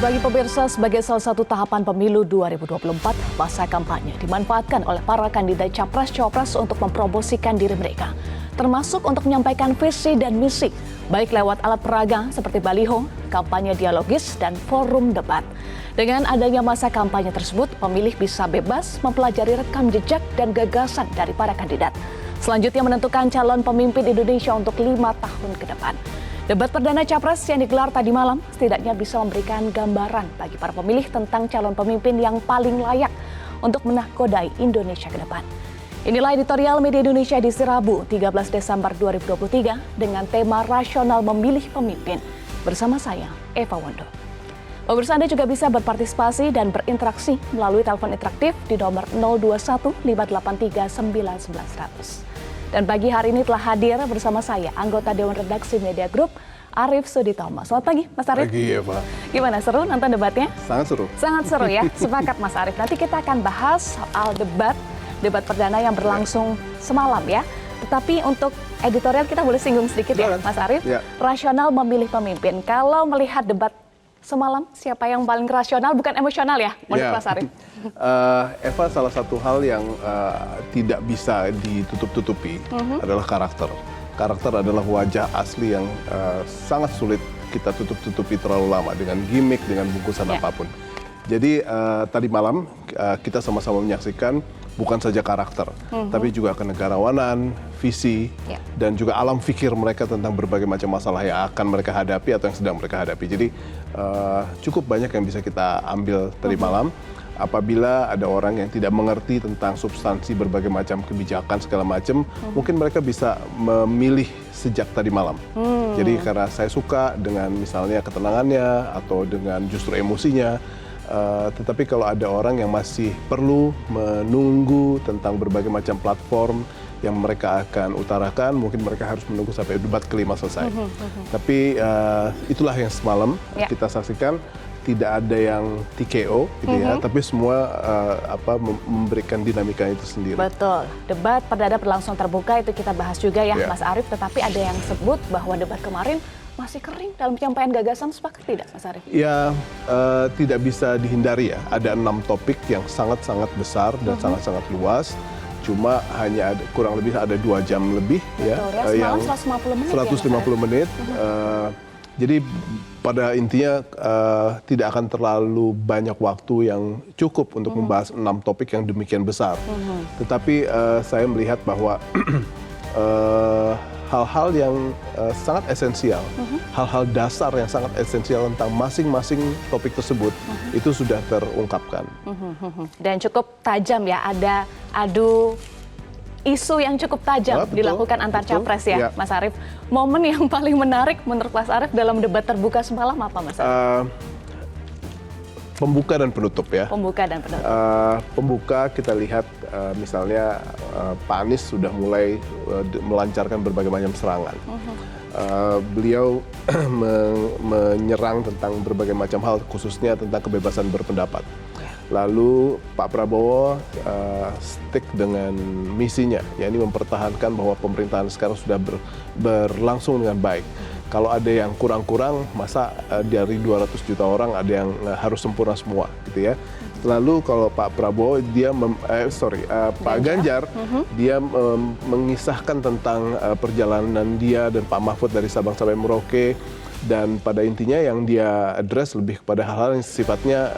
Bagi pemirsa, sebagai salah satu tahapan pemilu 2024, masa kampanye dimanfaatkan oleh para kandidat capres-cawapres untuk mempromosikan diri mereka, termasuk untuk menyampaikan visi dan misi, baik lewat alat peraga seperti baliho, kampanye dialogis, dan forum debat. Dengan adanya masa kampanye tersebut, pemilih bisa bebas mempelajari rekam jejak dan gagasan dari para kandidat. Selanjutnya menentukan calon pemimpin Indonesia untuk 5 tahun ke depan. Debat perdana capres yang digelar tadi malam setidaknya bisa memberikan gambaran bagi para pemilih tentang calon pemimpin yang paling layak untuk menakodai Indonesia ke depan. Inilah editorial Media Indonesia di Rabu 13 Desember 2023 dengan tema Rasional Memilih Pemimpin. Bersama saya, Eva Wondo. Pemirsa, Anda juga bisa berpartisipasi dan berinteraksi melalui telepon interaktif di nomor 021 583 9900. Dan pagi hari ini telah hadir bersama saya, anggota Dewan Redaksi Media Group, Arief Suditomo. Selamat pagi, Mas Arief. Pagi, Eva. Gimana, seru nonton debatnya? Sangat seru. Sangat seru ya, sepakat Mas Arief. Nanti kita akan bahas soal debat perdana yang berlangsung semalam ya. Tetapi untuk editorial kita boleh singgung sedikit ya, Mas Arief. Ya. Rasional memilih pemimpin. Kalau melihat debat semalam, siapa yang paling rasional, bukan emosional ya, menurut Mas Arief? Eva, salah satu hal yang tidak bisa ditutup-tutupi adalah karakter. Karakter adalah wajah asli yang sangat sulit kita tutup-tutupi terlalu lama dengan gimmick, dengan bungkusan apapun. Jadi tadi malam kita sama-sama menyaksikan bukan saja karakter, tapi juga kenegarawanan, visi, dan juga alam pikir mereka tentang berbagai macam masalah yang akan mereka hadapi atau yang sedang mereka hadapi. Jadi cukup banyak yang bisa kita ambil tadi malam. Apabila ada orang yang tidak mengerti tentang substansi berbagai macam kebijakan segala macam, mungkin mereka bisa memilih sejak tadi malam. Jadi karena saya suka dengan misalnya ketenangannya atau dengan justru emosinya. Tetapi kalau ada orang yang masih perlu menunggu tentang berbagai macam platform yang mereka akan utarakan, mungkin mereka harus menunggu sampai debat kelima selesai. Tapi itulah yang semalam kita saksikan. Tidak ada yang TKO, gitu ya, tapi semua memberikan dinamika itu sendiri. Betul. Debat perdana berlangsung terbuka itu kita bahas juga ya, Mas Arief. Tetapi ada yang sebut bahwa debat kemarin masih kering dalam penyampaian gagasan, sepakat tidak, Mas Arief? Ya, tidak bisa dihindari ya. Ada 6 topik yang sangat-sangat besar dan sangat-sangat luas. Cuma hanya kurang lebih ada 2 jam lebih. Betul, ya. Semalam 150 menit 150 menit. Jadi pada intinya tidak akan terlalu banyak waktu yang cukup untuk membahas 6 topik yang demikian besar. Tetapi saya melihat bahwa hal-hal yang sangat esensial, hal-hal dasar yang sangat esensial tentang masing-masing topik tersebut itu sudah terungkapkan. Dan cukup tajam ya, ada adu isu yang cukup tajam dilakukan antar capres ya, Mas Arief. Momen yang paling menarik menurut Mas Arief dalam debat terbuka semalam apa, Mas Arief? Pembuka dan penutup ya. Pembuka dan penutup. Pembuka kita lihat misalnya Pak Anies sudah mulai melancarkan berbagai macam serangan. Beliau menyerang tentang berbagai macam hal, khususnya tentang kebebasan berpendapat. Lalu Pak Prabowo stick dengan misinya, yakni mempertahankan bahwa pemerintahan sekarang sudah berlangsung dengan baik. Kalau ada yang kurang-kurang, masa dari 200 juta orang ada yang harus sempurna semua, gitu ya. Lalu kalau Pak Prabowo, Pak Ganjar, dia mengisahkan tentang perjalanan dia dan Pak Mahfud dari Sabang sampai Merauke. Dan pada intinya yang dia address lebih kepada hal-hal yang sifatnya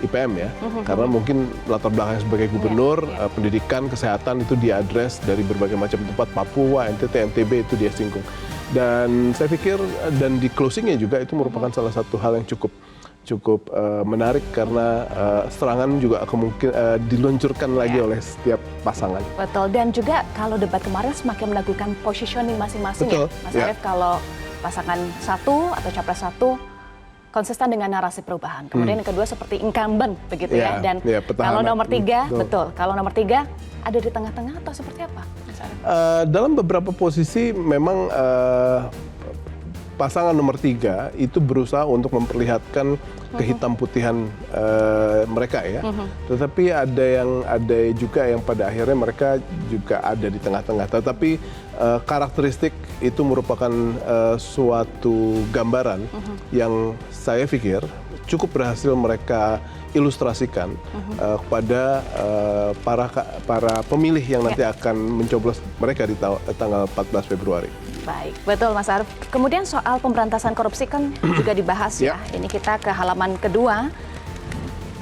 IPM ya, karena mungkin latar belakang sebagai gubernur, pendidikan, kesehatan itu dia address dari berbagai macam tempat, Papua, NTT, NTB itu dia singgung. Dan saya pikir dan di closingnya juga itu merupakan salah satu hal yang cukup menarik karena serangan juga kemungkinan diluncurkan lagi oleh setiap pasangan. Betul, dan juga kalau debat kemarin semakin melakukan positioning masing-masing ya, Mas Arief, kalau pasangan satu atau capres satu konsisten dengan narasi perubahan. Kemudian yang kedua seperti incumbent begitu ya. Dan kalau nomor 3, kalau nomor 3 ada di tengah-tengah atau seperti apa? Dalam beberapa posisi memang pasangan nomor 3 itu berusaha untuk memperlihatkan kehitam putihan mereka ya. Tetapi ada juga yang pada akhirnya mereka juga ada di tengah-tengah. Tetapi karakteristik itu merupakan suatu gambaran yang saya pikir cukup berhasil mereka ilustrasikan kepada para pemilih yang nanti akan mencoblos mereka di tanggal 14 Februari. Baik, betul Mas Arief. Kemudian soal pemberantasan korupsi kan juga dibahas ya. Ini kita ke halaman kedua.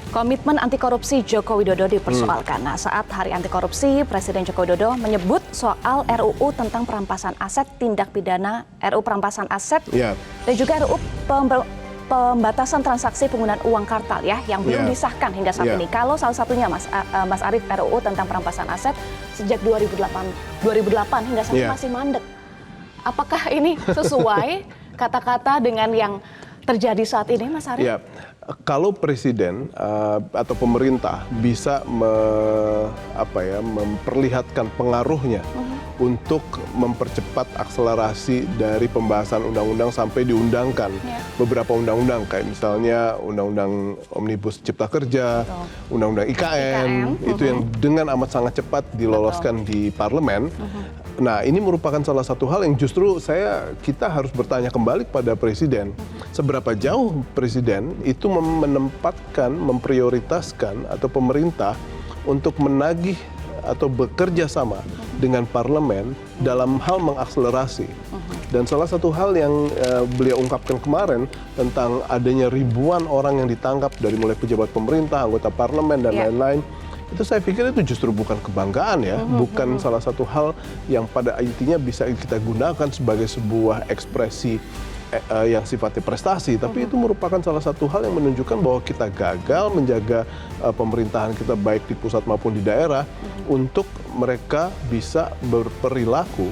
Komitmen anti korupsi Joko Widodo dipersoalkan. Nah, saat Hari Anti Korupsi, Presiden Joko Widodo menyebut soal RUU tentang perampasan aset, tindak pidana RUU perampasan aset, dan juga RUU pembatasan transaksi penggunaan uang kartal ya, yang belum disahkan hingga saat ini. Kalau salah satunya Mas Arief, RUU tentang perampasan aset sejak 2008 hingga saat ini masih mandek. Apakah ini sesuai kata-kata dengan yang terjadi saat ini, Mas Arief? Ya, kalau presiden atau pemerintah bisa memperlihatkan pengaruhnya untuk mempercepat akselerasi dari pembahasan undang-undang sampai diundangkan beberapa undang-undang, kayak misalnya undang-undang Omnibus Cipta Kerja, undang-undang IKN, itu yang dengan amat sangat cepat diloloskan di parlemen. Nah, ini merupakan salah satu hal yang justru kita harus bertanya kembali kepada presiden. Seberapa jauh presiden itu menempatkan, memprioritaskan atau pemerintah untuk menagih atau bekerja sama dengan parlemen dalam hal mengakselerasi. Dan salah satu hal yang beliau ungkapkan kemarin tentang adanya ribuan orang yang ditangkap dari mulai pejabat pemerintah, anggota parlemen, dan lain-lain, itu saya pikir itu justru bukan kebanggaan ya, bukan salah satu hal yang pada intinya bisa kita gunakan sebagai sebuah ekspresi yang sifatnya prestasi, tapi itu merupakan salah satu hal yang menunjukkan bahwa kita gagal menjaga pemerintahan kita baik di pusat maupun di daerah untuk mereka bisa berperilaku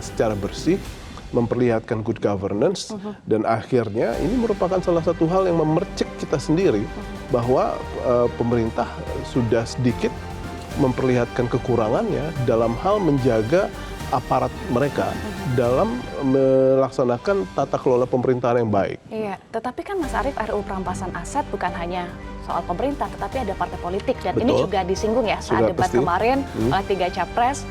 secara bersih, memperlihatkan good governance, dan akhirnya ini merupakan salah satu hal yang memercik kita sendiri bahwa pemerintah sudah sedikit memperlihatkan kekurangannya dalam hal menjaga aparat mereka dalam melaksanakan tata kelola pemerintahan yang baik. Iya, tetapi kan Mas Arief, RUU perampasan aset bukan hanya soal pemerintah, tetapi ada partai politik, dan ini juga disinggung ya saat debat kemarin oleh 3 capres.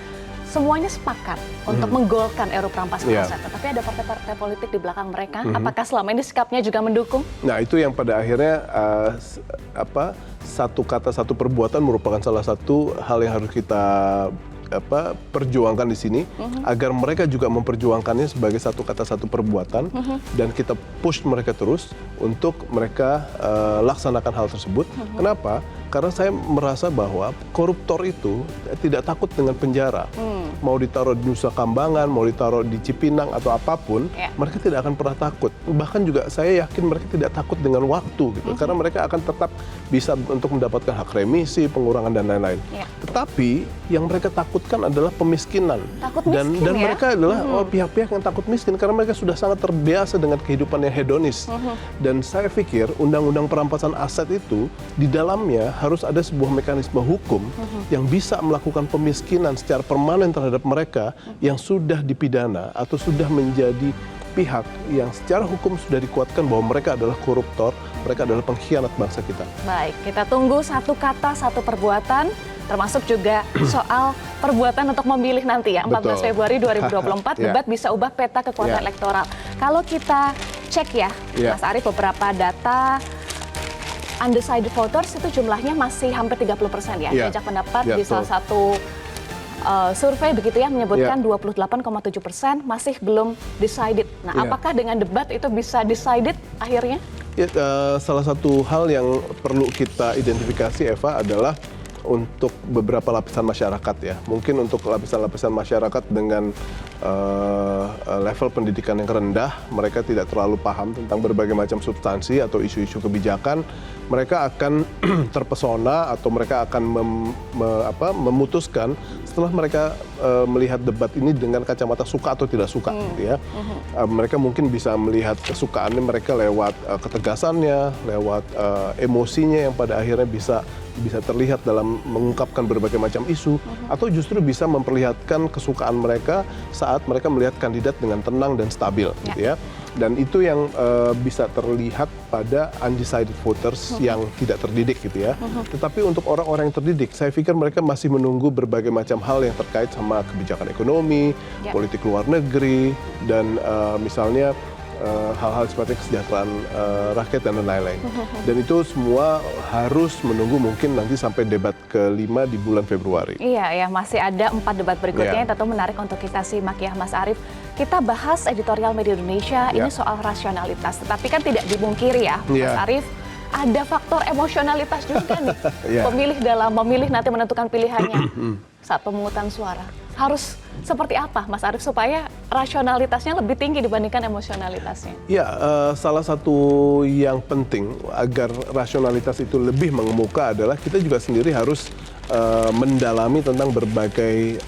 Semuanya sepakat untuk menggolkan RUU perampasan aset, tetapi ada partai-partai politik di belakang mereka. Apakah selama ini sikapnya juga mendukung? Nah, itu yang pada akhirnya satu kata satu perbuatan merupakan salah satu hal yang harus kita perjuangkan di sini, agar mereka juga memperjuangkannya sebagai satu kata satu perbuatan, dan kita push mereka terus untuk mereka laksanakan hal tersebut. Kenapa? Karena saya merasa bahwa koruptor itu tidak takut dengan penjara. Mau ditaruh di Nusa Kambangan, mau ditaruh di Cipinang atau apapun, mereka tidak akan pernah takut. Bahkan juga saya yakin mereka tidak takut dengan waktu gitu, karena mereka akan tetap bisa untuk mendapatkan hak remisi, pengurangan dan lain-lain. Tetapi yang mereka takutkan adalah pemiskinan. Dan mereka adalah pihak-pihak yang takut miskin karena mereka sudah sangat terbiasa dengan kehidupan yang hedonis. Dan saya pikir undang-undang perampasan aset itu di dalamnya harus ada sebuah mekanisme hukum yang bisa melakukan pemiskinan secara permanen terhadap mereka yang sudah dipidana atau sudah menjadi pihak yang secara hukum sudah dikuatkan bahwa mereka adalah koruptor, mereka adalah pengkhianat bangsa kita. Baik, kita tunggu satu kata, satu perbuatan, termasuk juga soal perbuatan untuk memilih nanti ya, 14 Februari 2024, debat bisa ubah peta kekuatan elektoral. Kalau kita cek ya, Mas Arief, beberapa data undecided voters itu jumlahnya masih hampir 30% ya. Jajak pendapat di salah satu survei begitu ya, menyebutkan 28,7% masih belum decided. Nah, apakah dengan debat itu bisa decided akhirnya? Salah satu hal yang perlu kita identifikasi, Eva, adalah untuk beberapa lapisan masyarakat ya. Mungkin untuk lapisan-lapisan masyarakat dengan level pendidikan yang rendah, mereka tidak terlalu paham tentang berbagai macam substansi atau isu-isu kebijakan. Mereka akan terpesona atau mereka akan memutuskan setelah mereka melihat debat ini dengan kacamata suka atau tidak suka gitu ya. Mereka mungkin bisa melihat kesukaannya mereka lewat ketegasannya, lewat emosinya yang pada akhirnya bisa terlihat dalam mengungkapkan berbagai macam isu, atau justru bisa memperlihatkan kesukaan mereka saat mereka melihat kandidat dengan tenang dan stabil gitu ya. Dan itu yang bisa terlihat pada undecided voters yang tidak terdidik gitu ya. Tetapi untuk orang-orang yang terdidik, saya pikir mereka masih menunggu berbagai macam hal yang terkait sama kebijakan ekonomi, politik luar negeri, dan misalnya hal-hal sifatnya kesejahteraan rakyat dan lain-lain. Dan itu semua harus menunggu mungkin nanti sampai debat kelima di bulan Februari. Iya ya, masih ada 4 debat berikutnya Iya. yang tentu menarik untuk kita simak ya Mas Arief. Kita bahas editorial media Indonesia ini soal rasionalitas, tetapi kan tidak dipungkiri ya Mas Iya. Arief, ada faktor emosionalitas juga nih. Iya. Pemilih dalam memilih nanti menentukan pilihannya saat pemungutan suara. Harus seperti apa Mas Arief supaya rasionalitasnya lebih tinggi dibandingkan emosionalitasnya? Ya, salah satu yang penting agar rasionalitas itu lebih mengemuka adalah kita juga sendiri harus mendalami tentang berbagai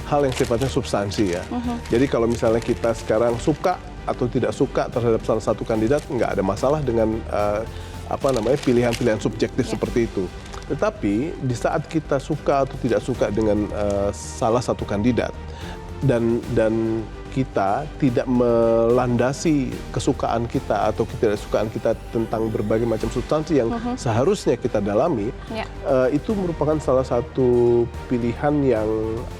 hal yang sifatnya substansi ya. Jadi kalau misalnya kita sekarang suka atau tidak suka terhadap salah satu kandidat, nggak ada masalah dengan pilihan-pilihan subjektif seperti itu. Tetapi di saat kita suka atau tidak suka dengan salah satu kandidat dan kita tidak melandasi kesukaan kita atau ketidaksukaan kita tentang berbagai macam substansi yang seharusnya kita dalami, itu merupakan salah satu pilihan yang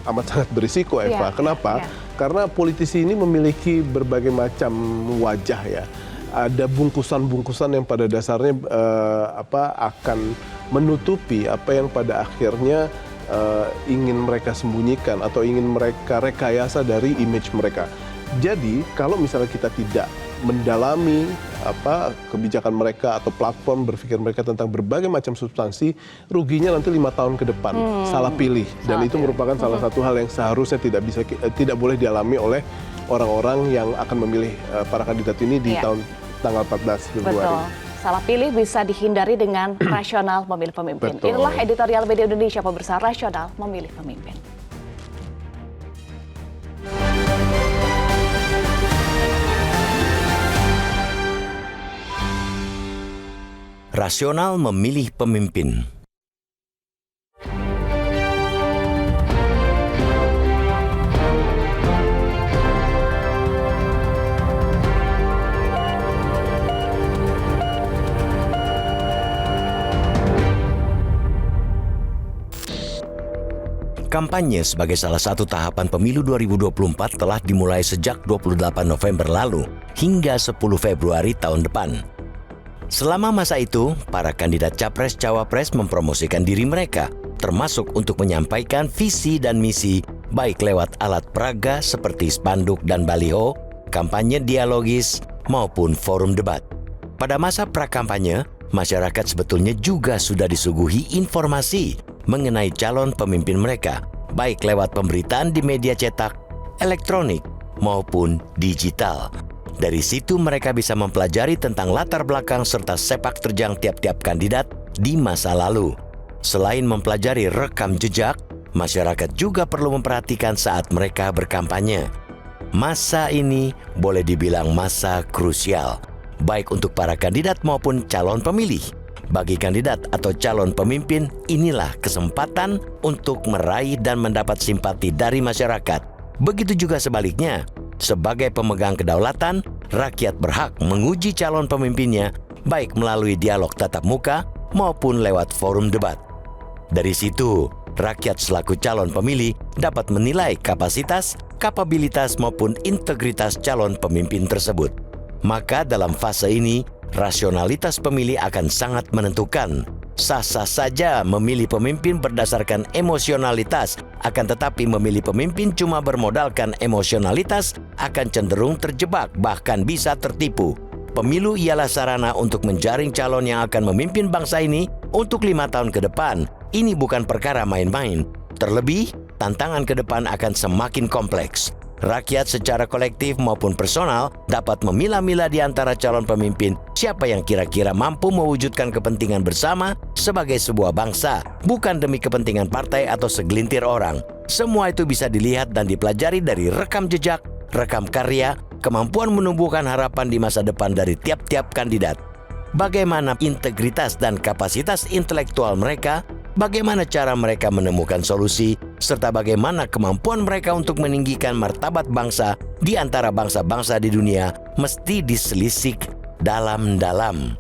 amat sangat berisiko, Eva. Kenapa? Karena politisi ini memiliki berbagai macam wajah ya. Ada bungkusan-bungkusan yang pada dasarnya akan menutupi apa yang pada akhirnya ingin mereka sembunyikan atau ingin mereka rekayasa dari image mereka. Jadi kalau misalnya kita tidak mendalami kebijakan mereka atau platform berpikir mereka tentang berbagai macam substansi, ruginya nanti 5 tahun ke depan salah pilih. Dan itu merupakan salah satu hal yang seharusnya tidak boleh dialami oleh orang-orang yang akan memilih para kandidat ini di tanggal 14 Februari. Betul. Salah pilih bisa dihindari dengan rasional memilih pemimpin. Betul. Inilah editorial media Indonesia, pemirsa, rasional memilih pemimpin. Rasional memilih pemimpin. Kampanye sebagai salah satu tahapan pemilu 2024 telah dimulai sejak 28 November lalu hingga 10 Februari tahun depan. Selama masa itu, para kandidat Capres-Cawapres mempromosikan diri mereka, termasuk untuk menyampaikan visi dan misi, baik lewat alat peraga seperti spanduk dan baliho, kampanye dialogis, maupun forum debat. Pada masa pra-kampanye, masyarakat sebetulnya juga sudah disuguhi informasi mengenai calon pemimpin mereka, baik lewat pemberitaan di media cetak, elektronik, maupun digital. Dari situ mereka bisa mempelajari tentang latar belakang serta sepak terjang tiap-tiap kandidat di masa lalu. Selain mempelajari rekam jejak, masyarakat juga perlu memperhatikan saat mereka berkampanye. Masa ini boleh dibilang masa krusial, baik untuk para kandidat maupun calon pemilih. Bagi kandidat atau calon pemimpin, inilah kesempatan untuk meraih dan mendapat simpati dari masyarakat. Begitu juga sebaliknya, sebagai pemegang kedaulatan, rakyat berhak menguji calon pemimpinnya, baik melalui dialog tatap muka maupun lewat forum debat. Dari situ, rakyat selaku calon pemilih dapat menilai kapasitas, kapabilitas maupun integritas calon pemimpin tersebut. Maka dalam fase ini, rasionalitas pemilih akan sangat menentukan. Sah-sah saja memilih pemimpin berdasarkan emosionalitas, akan tetapi memilih pemimpin cuma bermodalkan emosionalitas akan cenderung terjebak, bahkan bisa tertipu. Pemilu ialah sarana untuk menjaring calon yang akan memimpin bangsa ini untuk 5 tahun ke depan. Ini bukan perkara main-main. Terlebih, tantangan ke depan akan semakin kompleks. Rakyat secara kolektif maupun personal dapat memilah-milah di antara calon pemimpin siapa yang kira-kira mampu mewujudkan kepentingan bersama sebagai sebuah bangsa, bukan demi kepentingan partai atau segelintir orang. Semua itu bisa dilihat dan dipelajari dari rekam jejak, rekam karya, kemampuan menumbuhkan harapan di masa depan dari tiap-tiap kandidat. Bagaimana integritas dan kapasitas intelektual mereka, bagaimana cara mereka menemukan solusi, serta bagaimana kemampuan mereka untuk meninggikan martabat bangsa di antara bangsa-bangsa di dunia mesti diselisik dalam-dalam.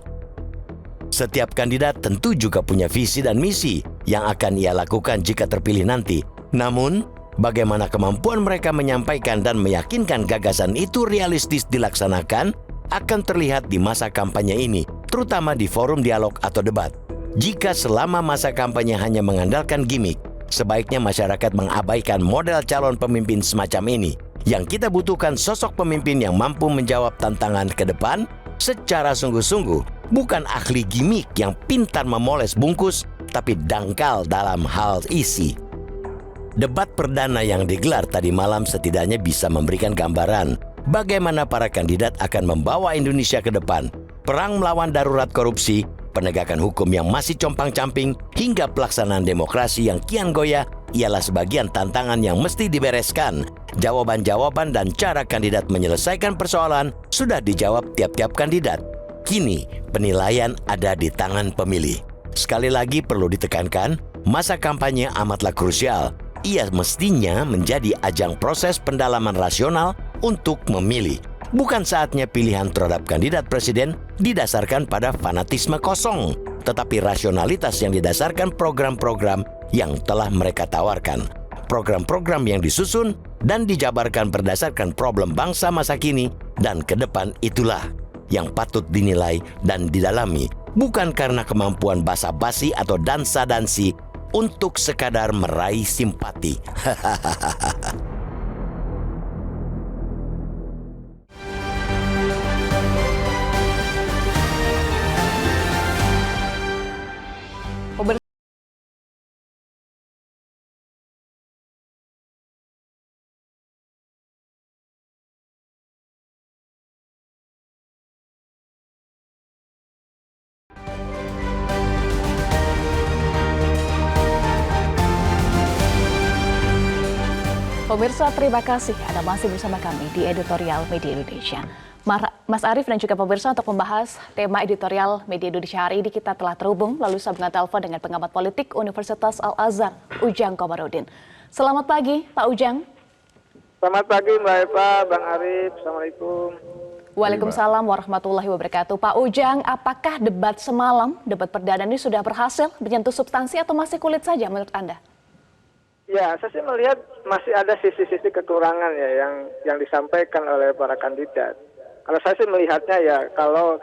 Setiap kandidat tentu juga punya visi dan misi yang akan ia lakukan jika terpilih nanti. Namun, Bagaimana kemampuan mereka menyampaikan dan meyakinkan gagasan itu realistis dilaksanakan akan terlihat di masa kampanye ini, terutama di forum dialog atau debat. Jika selama masa kampanye hanya mengandalkan gimmick, sebaiknya masyarakat mengabaikan model calon pemimpin semacam ini. Yang kita butuhkan sosok pemimpin yang mampu menjawab tantangan ke depan secara sungguh-sungguh, bukan ahli gimmick yang pintar memoles bungkus tapi dangkal dalam hal isi. Debat perdana yang digelar tadi malam setidaknya bisa memberikan gambaran bagaimana para kandidat akan membawa Indonesia ke depan. Perang melawan darurat korupsi, penegakan hukum yang masih compang-camping, hingga pelaksanaan demokrasi yang kian goyah ialah sebagian tantangan yang mesti dibereskan. Jawaban-jawaban dan cara kandidat menyelesaikan persoalan sudah dijawab tiap-tiap kandidat. Kini, penilaian ada di tangan pemilih. Sekali lagi perlu ditekankan, masa kampanye amatlah krusial. Ia mestinya menjadi ajang proses pendalaman rasional untuk memilih. Bukan saatnya pilihan terhadap kandidat presiden didasarkan pada fanatisme kosong, tetapi rasionalitas yang didasarkan program-program yang telah mereka tawarkan. Program-program yang disusun dan dijabarkan berdasarkan problem bangsa masa kini dan ke depan itulah yang patut dinilai dan didalami, bukan karena kemampuan basa-basi atau dansa-dansi untuk sekadar meraih simpati. Pemirsa, terima kasih Anda masih bersama kami di Editorial Media Indonesia. Mas Arief dan juga pemirsa, untuk membahas tema Editorial Media Indonesia hari ini kita telah terhubung melalui sambungan telepon dengan pengamat politik Universitas Al-Azhar, Ujang Komarudin. Selamat pagi, Pak Ujang. Selamat pagi Mbak Eva, Bang Arief, Assalamualaikum. Waalaikumsalam warahmatullahi wabarakatuh. Pak Ujang, apakah debat semalam, debat perdana ini sudah berhasil menyentuh substansi atau masih kulit saja menurut Anda? Ya, saya sih melihat masih ada sisi-sisi kekurangan ya yang disampaikan oleh para kandidat. Kalau saya sih melihatnya ya, kalau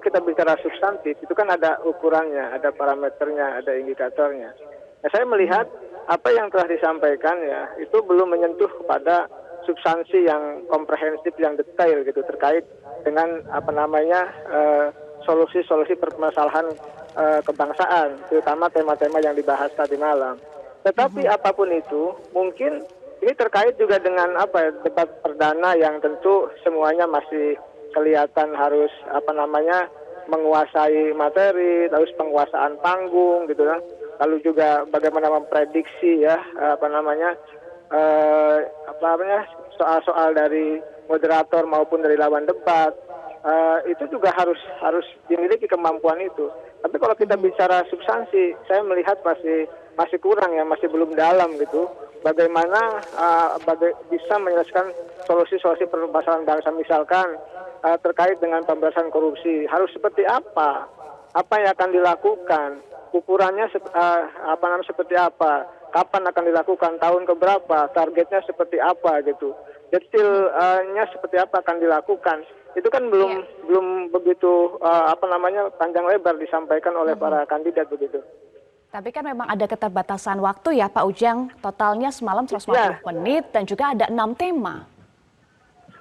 kita bicara substantif itu kan ada ukurannya, ada parameternya, ada indikatornya. Nah, saya melihat apa yang telah disampaikan ya itu belum menyentuh kepada substansi yang komprehensif, yang detail gitu terkait dengan solusi-solusi permasalahan kebangsaan, terutama tema-tema yang dibahas tadi malam. Tetapi apapun itu, mungkin ini terkait juga dengan debat perdana yang tentu semuanya masih kelihatan harus menguasai materi, terus penguasaan panggung gitu kan. Lalu juga bagaimana memprediksi ya soal-soal dari moderator maupun dari lawan debat. Itu juga harus dimiliki kemampuan itu. Tapi kalau kita bicara substansi, saya melihat masih kurang ya, masih belum dalam gitu. Bagaimana bisa menyelesaikan solusi-solusi permasalahan bangsa, misalkan terkait dengan pemberantasan korupsi, harus seperti apa yang akan dilakukan, ukurannya seperti apa, kapan akan dilakukan, tahun keberapa, targetnya seperti apa gitu, detailnya seperti apa akan dilakukan. Itu kan belum begitu panjang lebar disampaikan oleh para kandidat begitu. Tapi kan memang ada keterbatasan waktu ya Pak Ujang, totalnya semalam 150 menit dan juga ada 6 tema.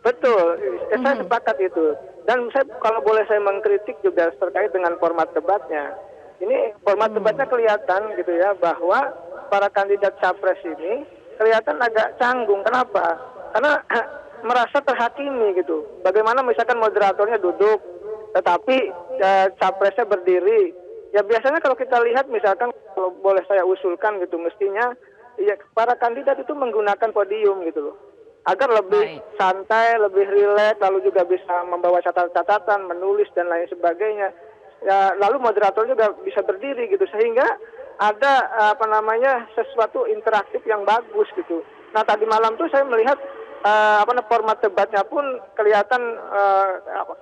Betul, saya sepakat itu. Dan kalau boleh saya mengkritik juga terkait dengan format debatnya. Ini format debatnya kelihatan gitu ya, bahwa para kandidat capres ini kelihatan agak canggung. Kenapa? Karena merasa terhakimi gitu. Bagaimana misalkan moderatornya duduk, tetapi capresnya berdiri. Ya biasanya kalau kita lihat misalkan, kalau boleh saya usulkan gitu, mestinya ya para kandidat itu menggunakan podium gitu loh, agar lebih santai, lebih rileks, lalu juga bisa membawa catatan-catatan, menulis dan lain sebagainya. Ya lalu moderator juga bisa berdiri gitu, sehingga ada sesuatu interaktif yang bagus gitu. Nah tadi malam tuh saya melihat format debatnya pun kelihatan,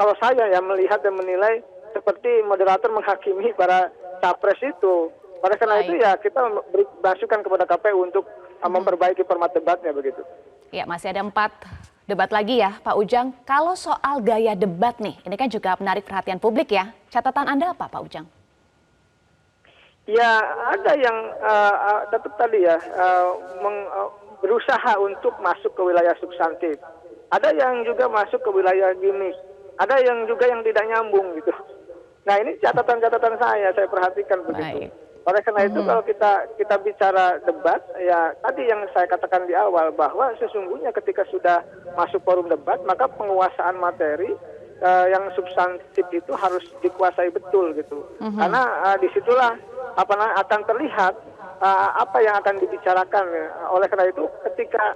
kalau saya ya melihat dan menilai seperti moderator menghakimi para capres itu. Oleh karena Baik. itu ya kita beri masukan kepada KPU untuk memperbaiki format debatnya begitu. Ya, masih ada 4 debat lagi ya, Pak Ujang. Kalau soal gaya debat nih, ini kan juga menarik perhatian publik ya. Catatan Anda apa, Pak Ujang? Ya ada yang tetap tadi ya berusaha untuk masuk ke wilayah substantif. Ada yang juga masuk ke wilayah gimmick. Ada yang juga yang tidak nyambung gitu. Nah ini catatan-catatan saya perhatikan begitu. Baik. Oleh karena itu kalau kita bicara debat, ya tadi yang saya katakan di awal bahwa sesungguhnya ketika sudah masuk forum debat, maka penguasaan materi yang substantif itu harus dikuasai betul gitu. Karena disitulah akan terlihat apa yang akan dibicarakan. Oleh karena itu ketika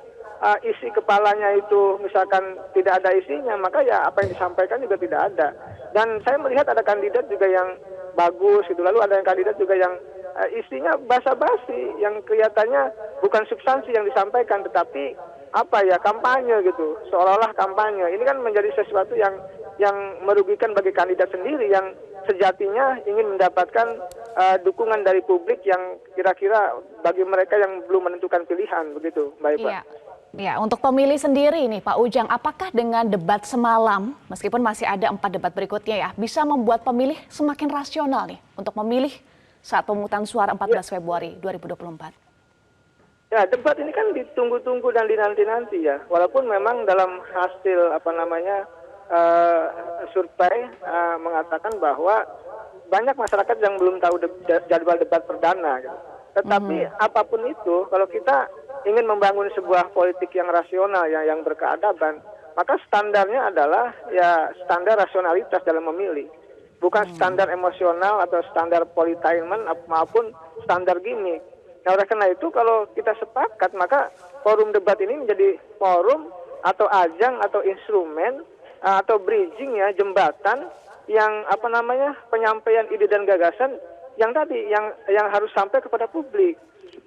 isi kepalanya itu misalkan tidak ada isinya, maka ya apa yang disampaikan juga tidak ada. Dan saya melihat ada kandidat juga yang bagus gitu, lalu ada yang kandidat juga yang isinya basa-basi, yang kelihatannya bukan substansi yang disampaikan, tetapi kampanye gitu, seolah-olah kampanye. Ini kan menjadi sesuatu yang merugikan bagi kandidat sendiri yang sejatinya ingin mendapatkan dukungan dari publik yang kira-kira bagi mereka yang belum menentukan pilihan begitu, Mbak Eva. Iya. Ya, untuk pemilih sendiri nih Pak Ujang, apakah dengan debat semalam, meskipun masih ada 4 debat berikutnya ya, bisa membuat pemilih semakin rasional nih untuk memilih saat pemungutan suara 14 Februari 2024? Ya, debat ini kan ditunggu-tunggu dan dinanti-nanti ya. Walaupun memang dalam hasil survei mengatakan bahwa banyak masyarakat yang belum tahu jadwal debat perdana gitu. Tetapi apapun itu, kalau kita ingin membangun sebuah politik yang rasional, yang berkeadaban, maka standarnya adalah ya standar rasionalitas dalam memilih. Bukan standar emosional atau standar politainment maupun standar gimmick. Nah, oleh karena itu kalau kita sepakat, maka forum debat ini menjadi forum atau ajang atau instrumen atau bridging ya, jembatan yang penyampaian ide dan gagasan yang tadi yang harus sampai kepada publik.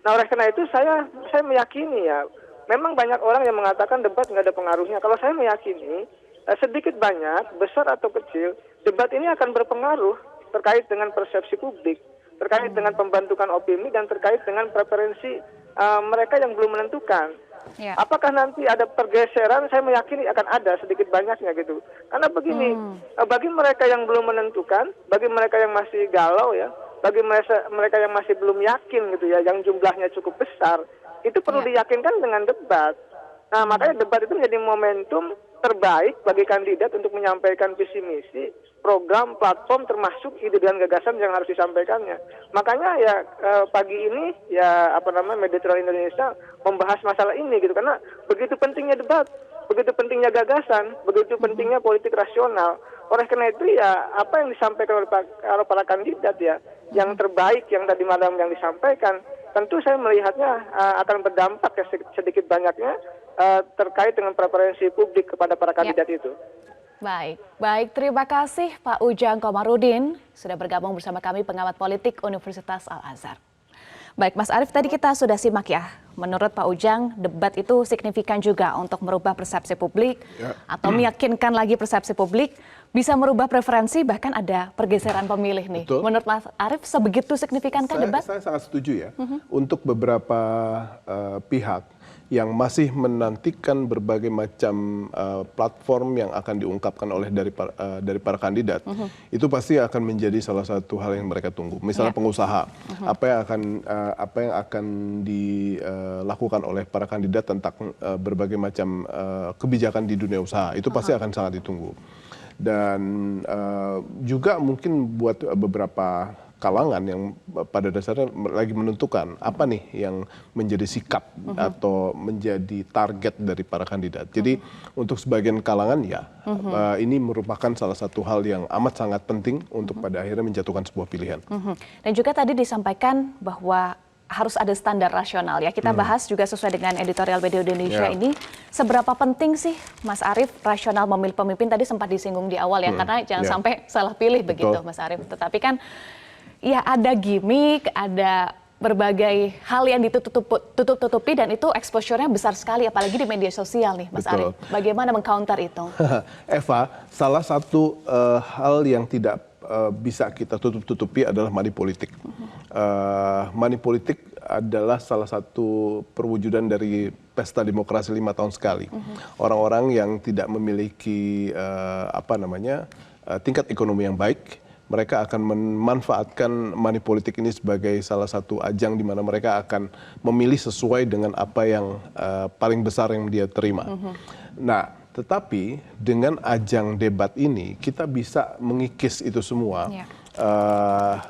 Nah, oleh karena itu saya meyakini ya, memang banyak orang yang mengatakan debat nggak ada pengaruhnya. Kalau saya meyakini sedikit banyak, besar atau kecil, debat ini akan berpengaruh terkait dengan persepsi publik, terkait dengan pembentukan opini dan terkait dengan preferensi mereka yang belum menentukan. Ya. Apakah nanti ada pergeseran? Saya meyakini akan ada sedikit banyaknya gitu. Karena begini, bagi mereka yang belum menentukan, bagi mereka yang masih galau ya, bagi mereka yang masih belum yakin gitu ya, yang jumlahnya cukup besar, itu perlu diyakinkan dengan debat. Nah, makanya debat itu menjadi momentum terbaik bagi kandidat untuk menyampaikan visi misi, program, platform, termasuk ide dan gagasan yang harus disampaikannya. Makanya ya pagi ini ya Media Netral Indonesia membahas masalah ini gitu, karena begitu pentingnya debat, begitu pentingnya gagasan, begitu pentingnya politik rasional. Oleh karena itu ya apa yang disampaikan oleh para kandidat ya, yang terbaik yang tadi malam yang disampaikan, tentu saya melihatnya akan berdampak ya sedikit banyaknya terkait dengan preferensi publik kepada para kandidat itu. Baik, terima kasih Pak Ujang Komarudin sudah bergabung bersama kami, pengamat politik Universitas Al-Azhar. Baik, Mas Arief, tadi kita sudah simak ya. Menurut Pak Ujang, debat itu signifikan juga untuk merubah persepsi publik atau meyakinkan lagi persepsi publik, bisa merubah preferensi, bahkan ada pergeseran pemilih nih. Betul. Menurut Mas Arief, sebegitu signifikankah debat? Saya sangat setuju ya. Untuk beberapa pihak yang masih menantikan berbagai macam platform yang akan diungkapkan oleh dari para kandidat, itu pasti akan menjadi salah satu hal yang mereka tunggu. Misalnya pengusaha, apa yang akan dilakukan oleh para kandidat tentang berbagai macam kebijakan di dunia usaha, itu pasti akan sangat ditunggu. Dan juga mungkin buat beberapa kalangan yang pada dasarnya lagi menentukan apa nih yang menjadi sikap atau menjadi target dari para kandidat. Jadi untuk sebagian kalangan ya ini merupakan salah satu hal yang amat sangat penting untuk pada akhirnya menjatuhkan sebuah pilihan. Dan juga tadi disampaikan bahwa harus ada standar rasional ya. Kita bahas juga sesuai dengan editorial Media Indonesia ini. Seberapa penting sih Mas Arief rasional memilih pemimpin, tadi sempat disinggung di awal ya, karena jangan sampai salah pilih begitu Mas Arief. Tetapi kan ya ada gimmick, ada berbagai hal yang ditutup-tutupi dan itu exposure-nya besar sekali apalagi di media sosial nih Mas Arief. Bagaimana meng-counter itu? Eva, salah satu hal yang tidak bisa kita tutup-tutupi adalah money politik. Money politik adalah salah satu perwujudan dari pesta demokrasi 5 tahun sekali. Orang-orang yang tidak memiliki tingkat ekonomi yang baik, mereka akan memanfaatkan money politik ini sebagai salah satu ajang di mana mereka akan memilih sesuai dengan apa yang paling besar yang dia terima. Nah, tetapi dengan ajang debat ini kita bisa mengikis itu semua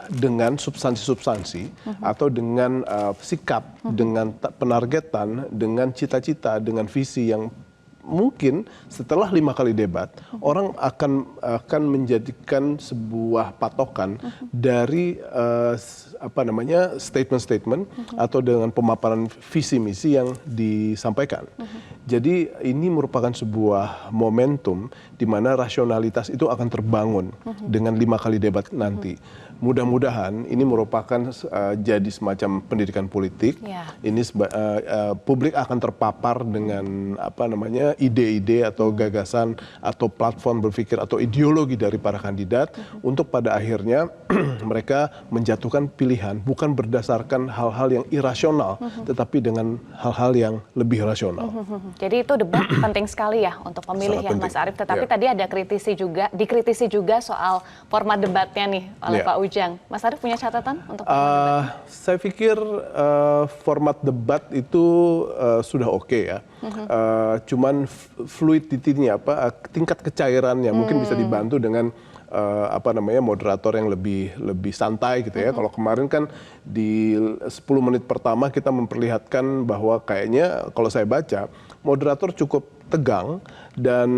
dengan substansi-substansi atau dengan sikap, dengan penargetan, dengan cita-cita, dengan visi yang mungkin setelah 5 kali debat orang akan menjadikan sebuah patokan dari statement-statement atau dengan pemaparan visi misi yang disampaikan. Jadi ini merupakan sebuah momentum di mana rasionalitas itu akan terbangun dengan 5 kali debat nanti. Mudah-mudahan ini merupakan jadi semacam pendidikan politik. Ini publik akan terpapar dengan ide-ide atau gagasan atau platform berpikir atau ideologi dari para kandidat untuk pada akhirnya mereka menjatuhkan pilihan bukan berdasarkan hal-hal yang irasional tetapi dengan hal-hal yang lebih rasional. Jadi itu debat penting sekali ya untuk pemilih ya Mas Arief. Tetapi tadi ada dikritisi juga soal format debatnya nih oleh Pak Ujang. Mas Arief punya catatan untuk format debat? Saya pikir format debat itu sudah oke ya. Cuman fluidity-nya tingkat kecairannya mungkin bisa dibantu dengan moderator yang lebih santai gitu ya. Kalau kemarin kan di 10 menit pertama kita memperlihatkan bahwa kayaknya kalau saya baca moderator cukup tegang dan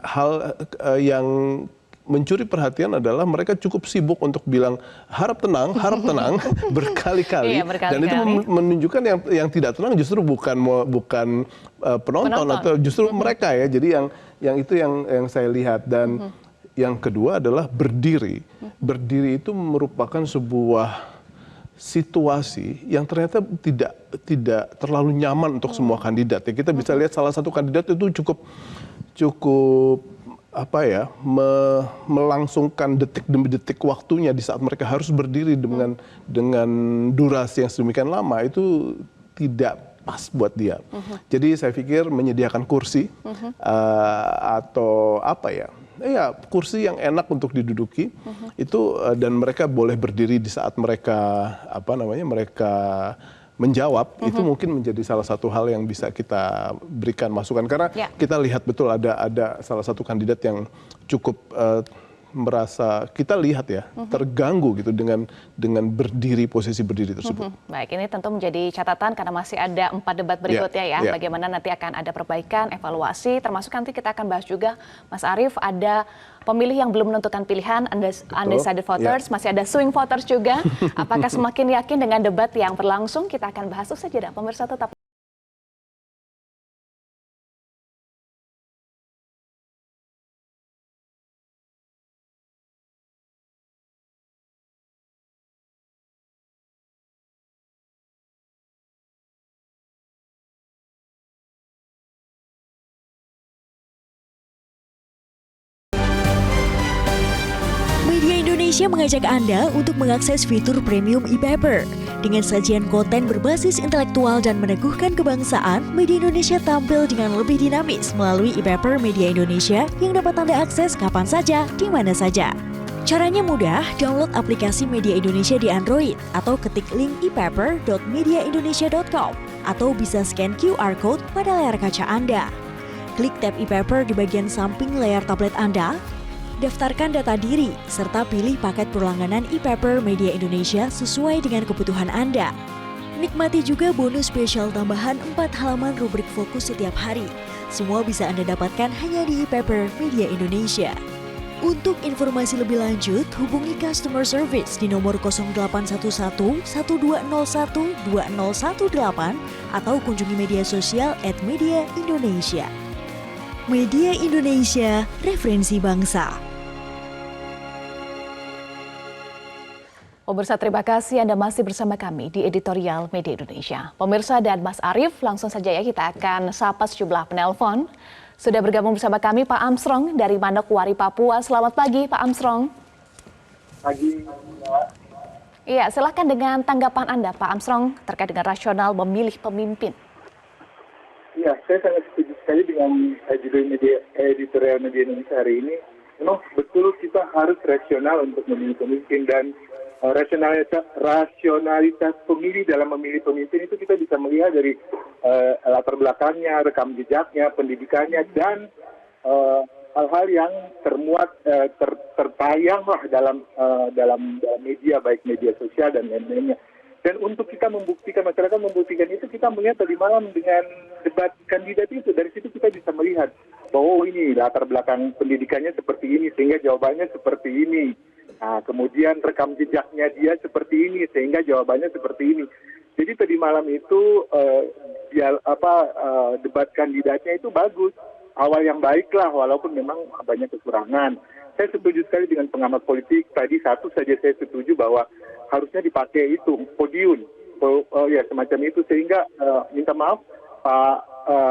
hal yang mencuri perhatian adalah mereka cukup sibuk untuk bilang harap tenang berkali-kali. Dan itu menunjukkan yang tidak tenang justru bukan penonton atau justru mereka ya. Jadi yang itu yang saya lihat. Dan yang kedua adalah berdiri. Berdiri itu merupakan sebuah situasi yang ternyata tidak terlalu nyaman untuk semua kandidat. Ya, kita bisa lihat salah satu kandidat itu cukup melangsungkan detik demi detik waktunya di saat mereka harus berdiri dengan durasi yang sedemikian lama itu tidak pas buat dia. Jadi saya pikir menyediakan kursi atau kursi yang enak untuk diduduki itu dan mereka boleh berdiri di saat mereka mereka menjawab itu mungkin menjadi salah satu hal yang bisa kita berikan masukan karena kita lihat betul ada salah satu kandidat yang cukup merasa kita lihat ya terganggu gitu dengan posisi berdiri tersebut. Baik, ini tentu menjadi catatan karena masih ada 4 debat berikutnya ya. Bagaimana nanti akan ada perbaikan, evaluasi, termasuk nanti kita akan bahas juga Mas Arief ada pemilih yang belum menentukan pilihan, undecided voters, masih ada swing voters juga. Apakah semakin yakin dengan debat yang berlangsung? Kita akan bahas usai jeda. Pemirsa tetap Media Indonesia mengajak Anda untuk mengakses fitur premium e-paper. Dengan sajian konten berbasis intelektual dan meneguhkan kebangsaan, Media Indonesia tampil dengan lebih dinamis melalui e-paper Media Indonesia yang dapat Anda akses kapan saja, di mana saja. Caranya mudah, download aplikasi Media Indonesia di Android atau ketik link e-paper.mediaindonesia.com atau bisa scan QR Code pada layar kaca Anda. Klik tab e-paper di bagian samping layar tablet Anda, daftarkan data diri, serta pilih paket perlangganan e-paper Media Indonesia sesuai dengan kebutuhan Anda. Nikmati juga bonus spesial tambahan 4 halaman rubrik fokus setiap hari. Semua bisa Anda dapatkan hanya di e-paper Media Indonesia. Untuk informasi lebih lanjut, hubungi customer service di nomor 0811 1201 2018 atau kunjungi media sosial @Media Indonesia. Media Indonesia, referensi bangsa. Pemirsa, terima kasih Anda masih bersama kami di Editorial Media Indonesia. Pemirsa dan Mas Arief, langsung saja ya kita akan sapa sejumlah penelpon. Sudah bergabung bersama kami Pak Armstrong dari Manokwari, Papua. Selamat pagi Pak Armstrong. pagi. Iya, silahkan dengan tanggapan Anda, Pak Armstrong, terkait dengan rasional memilih pemimpin. Ya, saya sangat setuju sekali dengan judul editorial media Indonesia hari ini. Memang betul kita harus rasional untuk memilih pemimpin, dan rasionalitas pemilih dalam memilih pemimpin itu kita bisa melihat dari latar belakangnya, rekam jejaknya, pendidikannya, dan hal-hal yang termuat tertayang lah dalam media, baik media sosial dan lain-lainnya. Dan untuk kita membuktikan, masyarakat membuktikan itu, kita melihat tadi malam dengan debat kandidat itu. Dari situ kita bisa melihat bahwa ini latar belakang pendidikannya seperti ini sehingga jawabannya seperti ini. Nah, kemudian rekam jejaknya dia seperti ini sehingga jawabannya seperti ini. Jadi tadi malam itu debat kandidatnya itu bagus. Awal yang baik lah, walaupun memang banyak kekurangan. Saya setuju sekali dengan pengamat politik. Tadi satu saja saya setuju bahwa harusnya dipakai itu podium, ya semacam itu, sehingga minta maaf Pak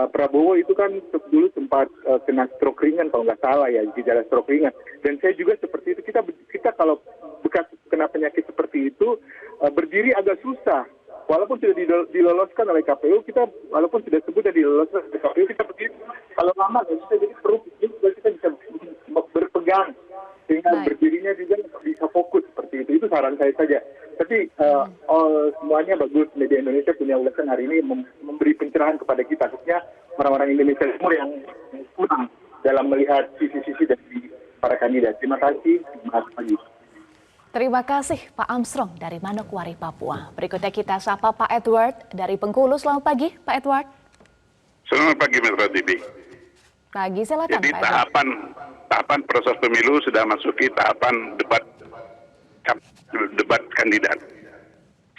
Prabowo itu kan dulu sempat kena stroke ringan kalau nggak salah ya, gejala stroke ringan. Dan saya juga seperti itu. Kita kalau bekas kena penyakit seperti itu berdiri agak susah. Walaupun sudah diloloskan oleh KPU, walaupun sudah sebut dan diloloskan oleh KPU, kita begini. Kalau lama nggak bisa, jadi perut kita bisa berpegang, sehingga berdirinya juga bisa fokus seperti itu. Itu saran saya saja. Tapi semuanya bagus. Media Indonesia punya ulasan hari ini memberi pencerahan kepada kita, khususnya orang-orang Indonesia Timur yang kurang dalam melihat sisi-sisi dari para kandidat. Terima kasih. Terima kasih. Terima kasih Pak Armstrong dari Manokwari, Papua. Berikutnya kita sapa Pak Edward dari Bengkulu. Selamat pagi Pak Edward. Selamat pagi Mitra TV. Pagi, silakan Jadi Pak Edward. tahapan proses pemilu sudah masuki tahapan debat kandidat.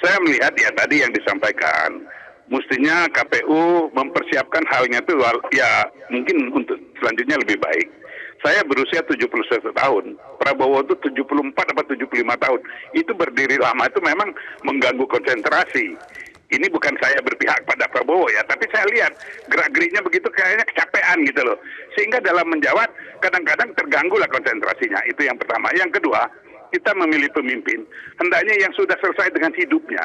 Saya melihat ya tadi yang disampaikan, mestinya KPU mempersiapkan halnya itu ya mungkin untuk selanjutnya lebih baik. Saya berusia 71 tahun, Prabowo itu 74 atau 75 tahun. Itu berdiri lama itu memang mengganggu konsentrasi. Ini bukan saya berpihak pada Prabowo ya, tapi saya lihat gerak-geriknya begitu kayaknya kecapean gitu loh. Sehingga dalam menjawab kadang-kadang terganggulah konsentrasinya. Itu yang pertama. Yang kedua, kita memilih pemimpin, hendaknya yang sudah selesai dengan hidupnya.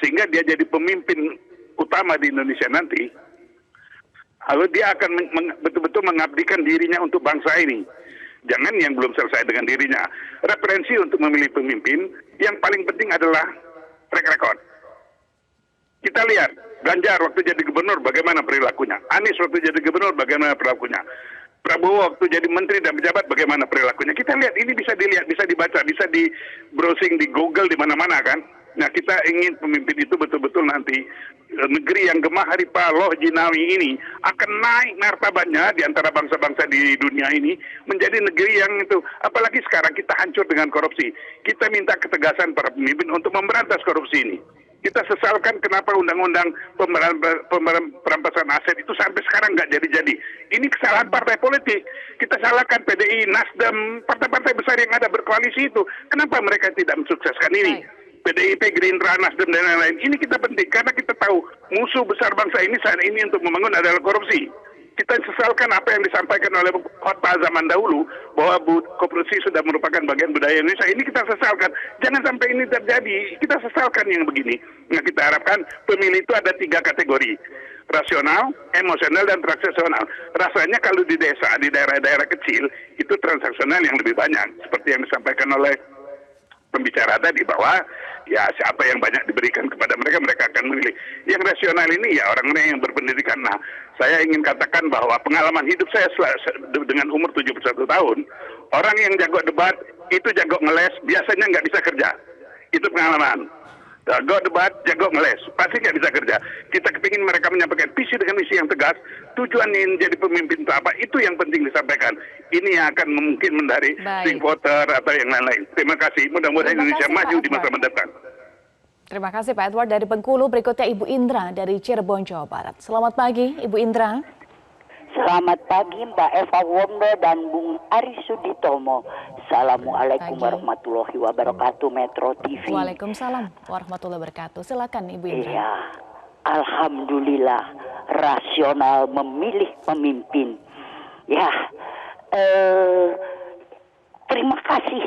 Sehingga dia jadi pemimpin utama di Indonesia nanti. Lalu dia akan betul-betul mengabdikan dirinya untuk bangsa ini. Jangan yang belum selesai dengan dirinya. Referensi untuk memilih pemimpin, yang paling penting adalah track record. Kita lihat, Ganjar waktu jadi gubernur bagaimana perilakunya. Anies waktu jadi gubernur bagaimana perilakunya. Prabowo waktu jadi menteri dan pejabat bagaimana perilakunya. Kita lihat, ini bisa dilihat, bisa dibaca, bisa di browsing di Google di mana-mana kan. Nah, kita ingin pemimpin itu betul-betul nanti negeri yang gemah haripah loh jinawi ini akan naik martabatnya di antara bangsa-bangsa di dunia ini menjadi negeri yang itu. Apalagi sekarang kita hancur dengan korupsi. Kita minta ketegasan para pemimpin untuk memberantas korupsi ini. Kita sesalkan kenapa undang-undang perampasan aset itu sampai sekarang nggak jadi-jadi. Ini kesalahan partai politik. Kita salahkan PDI, Nasdem, partai-partai besar yang ada berkoalisi itu. Kenapa mereka tidak mensukseskan ini? PDIP, Gerindra, Nasdem, dan lain-lain. Ini kita penting karena kita tahu musuh besar bangsa ini saat ini untuk membangun adalah korupsi. Kita sesalkan apa yang disampaikan oleh khotbah zaman dahulu bahwa korupsi sudah merupakan bagian budaya Indonesia. Ini kita sesalkan. Jangan sampai ini terjadi. Kita sesalkan yang begini. Nah, kita harapkan pemilih itu ada 3 kategori. Rasional, emosional, dan transaksional. Rasanya kalau di desa, di daerah-daerah kecil, itu transaksional yang lebih banyak. Seperti yang disampaikan oleh pembicara tadi bahwa ya siapa yang banyak diberikan kepada mereka, mereka akan memilih. Yang rasional ini ya orang-orang yang berpendidikan. Nah, saya ingin katakan bahwa pengalaman hidup saya dengan umur 71 tahun, orang yang jago debat itu jago ngeles, biasanya nggak bisa kerja. Itu pengalaman. Jago debat, jago ngeles, pasti nggak bisa kerja. Kita kepingin mereka menyampaikan visi dengan misi yang tegas, tujuan ingin jadi pemimpin itu apa, itu yang penting disampaikan. Ini yang akan mungkin menarik swing voter atau yang lain-lain. Terima kasih, mudah-mudahan Indonesia maju di masa mendatang. Terima kasih Pak Edward dari Bengkulu. Berikutnya Ibu Indra dari Cirebon, Jawa Barat. Selamat pagi Ibu Indra. Selamat pagi Mbak Eva Wondo dan Bung Ari Suditomo. Assalamualaikum warahmatullahi wabarakatuh, Metro TV. Waalaikumsalam warahmatullahi wabarakatuh. Silakan Ibu Indra. Iya, alhamdulillah rasional memilih pemimpin. Ya, terima kasih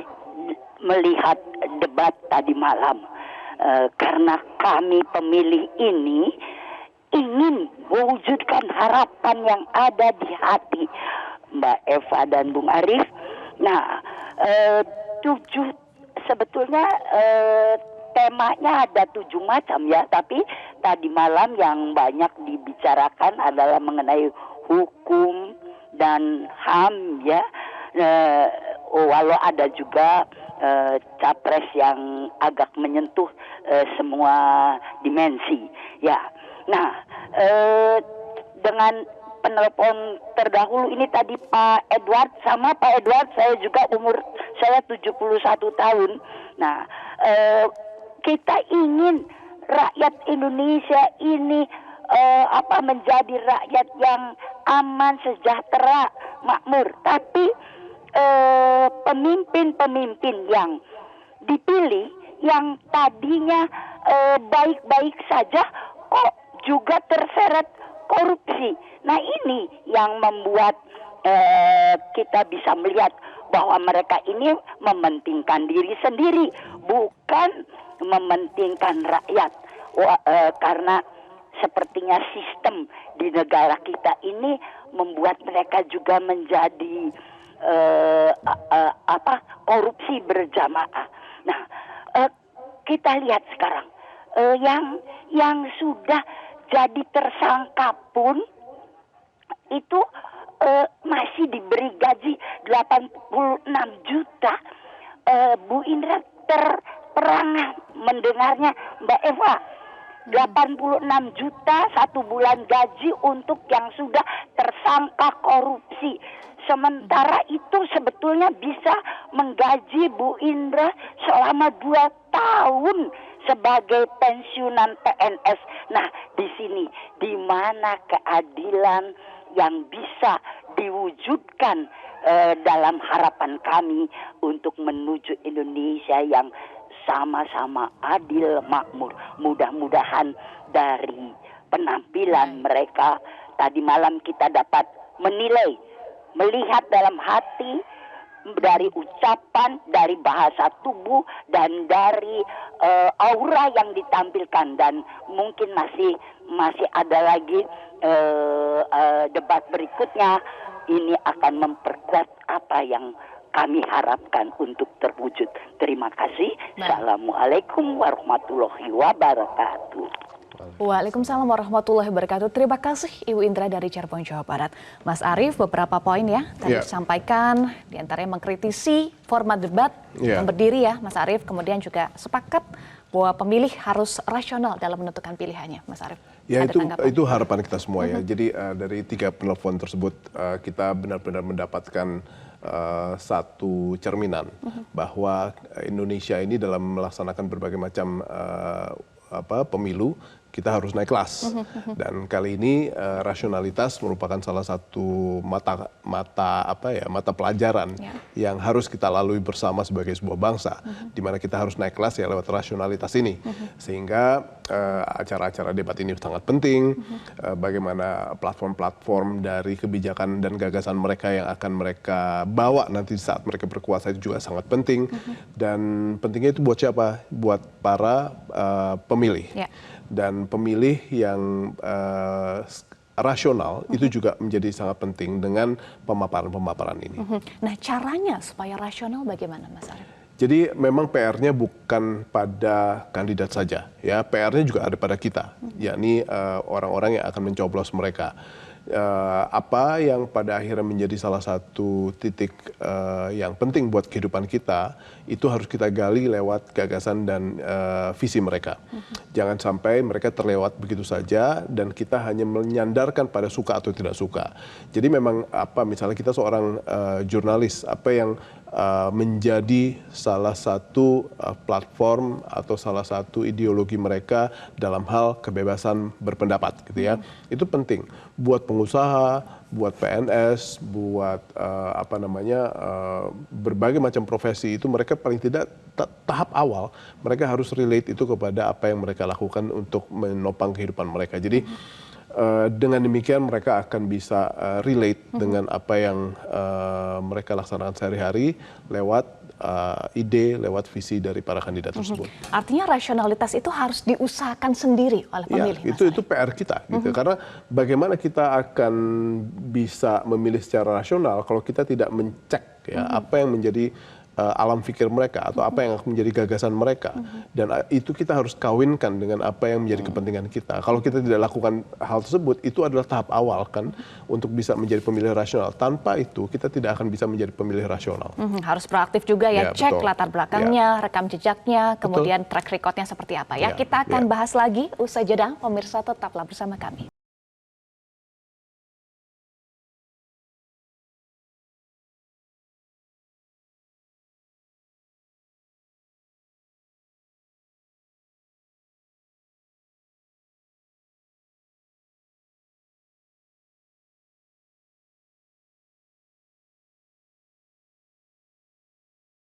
melihat debat tadi malam. Karena kami pemilih ini ingin mewujudkan harapan yang ada di hati Mbak Eva dan Bung Arief. Nah, sebetulnya temanya ada 7 macam ya, tapi tadi malam yang banyak dibicarakan adalah mengenai hukum dan HAM ya. Walau ada juga capres yang agak menyentuh semua dimensi ya. Nah, dengan penelpon terdahulu ini tadi Pak Edward, sama Pak Edward saya juga umur saya 71 tahun. Nah, kita ingin rakyat Indonesia ini menjadi rakyat yang aman, sejahtera, makmur. Tapi pemimpin-pemimpin yang dipilih yang tadinya baik-baik saja kok juga terseret korupsi. Nah, ini yang membuat kita bisa melihat bahwa mereka ini mementingkan diri sendiri, bukan mementingkan rakyat. Karena sepertinya sistem di negara kita ini membuat mereka juga menjadi korupsi berjamaah. Nah, kita lihat sekarang yang sudah jadi tersangka pun itu masih diberi gaji 86 juta. Bu Indra terperangah mendengarnya, Mbak Eva. 86 juta 1 bulan gaji untuk yang sudah tersangka korupsi. Sementara itu sebetulnya bisa menggaji Bu Indra selama 2 tahun sebagai pensiunan PNS. Nah, di sini di mana keadilan yang bisa diwujudkan dalam harapan kami untuk menuju Indonesia yang sama-sama adil, makmur. Mudah-mudahan dari penampilan mereka tadi malam kita dapat menilai, melihat dalam hati, dari ucapan, dari bahasa tubuh, dan dari aura yang ditampilkan. Dan mungkin masih ada lagi debat berikutnya. Ini akan memperkuat apa yang kami harapkan untuk terwujud. Terima kasih. Assalamualaikum warahmatullahi wabarakatuh. Waalaikumsalam warahmatullahi wabarakatuh. Terima kasih Ibu Indra dari Cirebon, Jawa Barat. Mas Arief, beberapa poin ya tadi disampaikan, diantaranya mengkritisi format debat yang berdiri ya Mas Arief, kemudian juga sepakat bahwa pemilih harus rasional dalam menentukan pilihannya, Mas Arief. Ya, itu harapan kita semua ya. Jadi dari 3 penelpon tersebut kita benar-benar mendapatkan satu cerminan bahwa Indonesia ini dalam melaksanakan berbagai macam pemilu kita harus naik kelas. Dan kali ini rasionalitas merupakan salah satu mata pelajaran yang harus kita lalui bersama sebagai sebuah bangsa, di mana kita harus naik kelas ya lewat rasionalitas ini. Sehingga acara-acara debat ini sangat penting. Bagaimana platform-platform dari kebijakan dan gagasan mereka yang akan mereka bawa nanti saat mereka berkuasa itu juga sangat penting. Dan pentingnya itu buat siapa? Buat para pemilih. Dan pemilih yang rasional itu juga menjadi sangat penting dengan pemaparan-pemaparan ini. Nah, caranya supaya rasional bagaimana, Mas Arief? Jadi memang PR-nya bukan pada kandidat saja, ya PR-nya juga ada pada kita, yakni orang-orang yang akan mencoblos mereka. Apa yang pada akhirnya menjadi salah satu titik yang penting buat kehidupan kita, itu harus kita gali lewat gagasan dan visi mereka. Jangan sampai mereka terlewat begitu saja dan kita hanya menyandarkan pada suka atau tidak suka. Jadi memang misalnya kita seorang jurnalis, apa yang menjadi salah satu platform atau salah satu ideologi mereka dalam hal kebebasan berpendapat gitu ya. Itu penting buat pengusaha, buat PNS, buat berbagai macam profesi. Itu mereka paling tidak tahap awal mereka harus relate itu kepada apa yang mereka lakukan untuk menopang kehidupan mereka. Jadi dengan demikian mereka akan bisa relate dengan apa yang mereka laksanakan sehari-hari lewat ide, lewat visi dari para kandidat tersebut. Artinya rasionalitas itu harus diusahakan sendiri oleh pemilih. Ya, itu PR kita, gitu. Karena bagaimana kita akan bisa memilih secara rasional kalau kita tidak mencek ya apa yang menjadi alam pikir mereka atau apa yang akan menjadi gagasan mereka, dan itu kita harus kawinkan dengan apa yang menjadi kepentingan kita. Kalau kita tidak lakukan hal tersebut, itu adalah tahap awal kan untuk bisa menjadi pemilih rasional. Tanpa itu kita tidak akan bisa menjadi pemilih rasional. Harus proaktif juga ya, cek betul. latar belakangnya, rekam jejaknya, kemudian track recordnya seperti apa ya. Kita akan bahas lagi usai jeda. Pemirsa tetaplah bersama kami.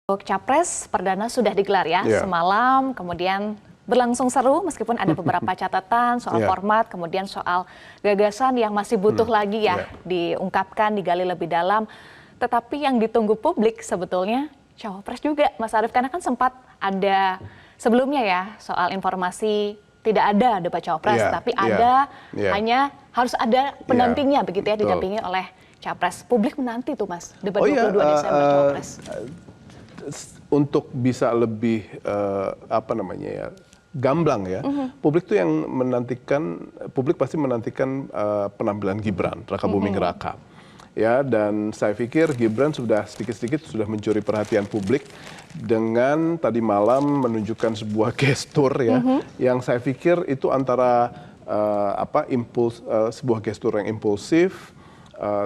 Untuk Capres Perdana sudah digelar ya semalam, kemudian berlangsung seru meskipun ada beberapa catatan soal format, kemudian soal gagasan yang masih butuh lagi ya diungkapkan, digali lebih dalam. Tetapi yang ditunggu publik sebetulnya Cawapres juga, Mas Arief, karena kan sempat ada sebelumnya ya soal informasi tidak ada debat Cawapres, tapi ada hanya harus ada pendampingnya begitu ya, didampingi oleh Capres. Publik menanti tuh Mas, debat 22 Desember Cawapres. Untuk bisa lebih gamblang ya, publik tuh yang menantikan, publik pasti menantikan penampilan Gibran Rakabuming Raka ya, dan saya pikir Gibran sudah sedikit-sedikit sudah mencuri perhatian publik dengan tadi malam menunjukkan sebuah gestur ya, yang saya pikir itu antara sebuah gestur yang impulsif,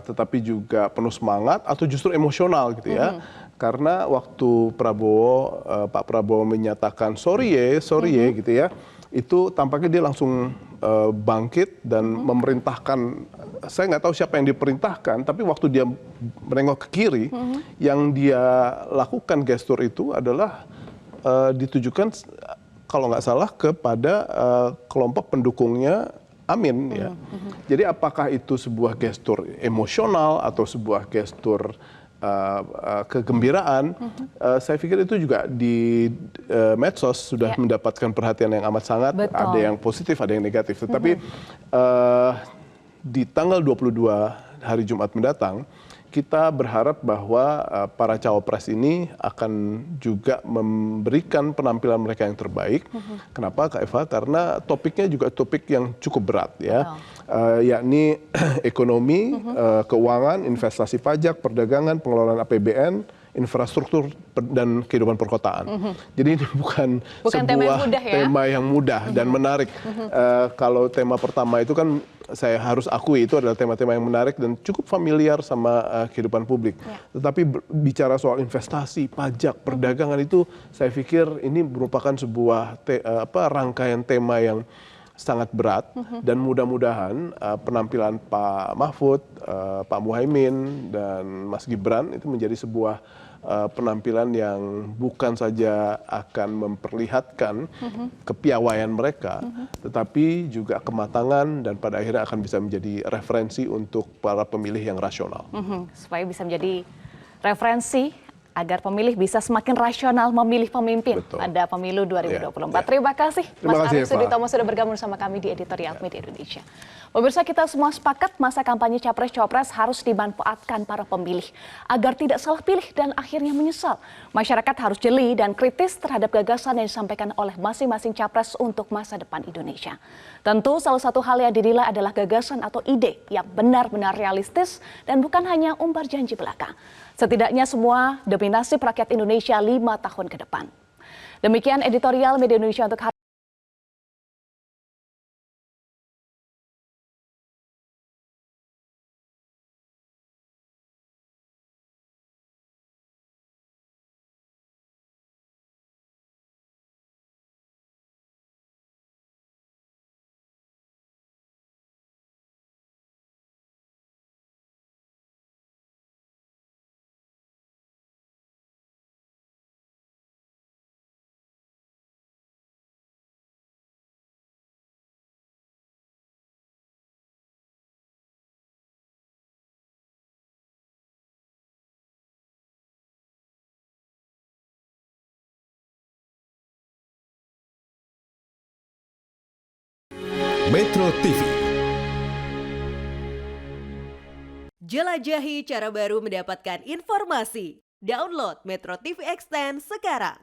tetapi juga penuh semangat atau justru emosional gitu ya. Karena waktu Pak Prabowo menyatakan sorry ya gitu ya, itu tampaknya dia langsung bangkit dan memerintahkan, saya nggak tahu siapa yang diperintahkan, tapi waktu dia menengok ke kiri, yang dia lakukan gestur itu adalah ditujukan kalau nggak salah kepada kelompok pendukungnya Amin ya. Jadi apakah itu sebuah gestur emosional atau sebuah gestur kegembiraan, saya pikir itu juga di medsos sudah mendapatkan perhatian yang amat sangat. Betul. Ada yang positif, ada yang negatif. Tetapi di tanggal 22 hari Jumat mendatang, kita berharap bahwa para cawapres ini akan juga memberikan penampilan mereka yang terbaik. Kenapa, Kak Eva? Karena topiknya juga topik yang cukup berat ya, yakni ekonomi, keuangan, investasi pajak, perdagangan, pengelolaan APBN, infrastruktur dan kehidupan perkotaan. Jadi ini bukan sebuah tema yang mudah dan menarik. Kalau tema pertama itu kan saya harus akui itu adalah tema-tema yang menarik dan cukup familiar sama kehidupan publik. Tetapi bicara soal investasi, pajak, perdagangan itu saya pikir ini merupakan sebuah rangkaian tema yang sangat berat, dan mudah-mudahan penampilan Pak Mahfud, Pak Muhaimin, dan Mas Gibran itu menjadi sebuah penampilan yang bukan saja akan memperlihatkan kepiawaian mereka, tetapi juga kematangan dan pada akhirnya akan bisa menjadi referensi untuk para pemilih yang rasional. Supaya bisa menjadi referensi agar pemilih bisa semakin rasional memilih pemimpin pada pemilu 2024. Terima kasih Mas Arief Suditomo sudah bergabung sama kami di Editorial Media Indonesia. Pemirsa, kita semua sepakat masa kampanye Capres-Cawapres harus dimanfaatkan para pemilih agar tidak salah pilih dan akhirnya menyesal. Masyarakat harus jeli dan kritis terhadap gagasan yang disampaikan oleh masing-masing capres untuk masa depan Indonesia. Tentu salah satu hal yang dinilai adalah gagasan atau ide yang benar-benar realistis dan bukan hanya umbar janji belaka. Setidaknya semua demi nasib rakyat Indonesia 5 tahun ke depan. Demikian Editorial Media Indonesia untuk hari Metro TV. Jelajahi cara baru mendapatkan informasi. Download Metro TV Extend sekarang.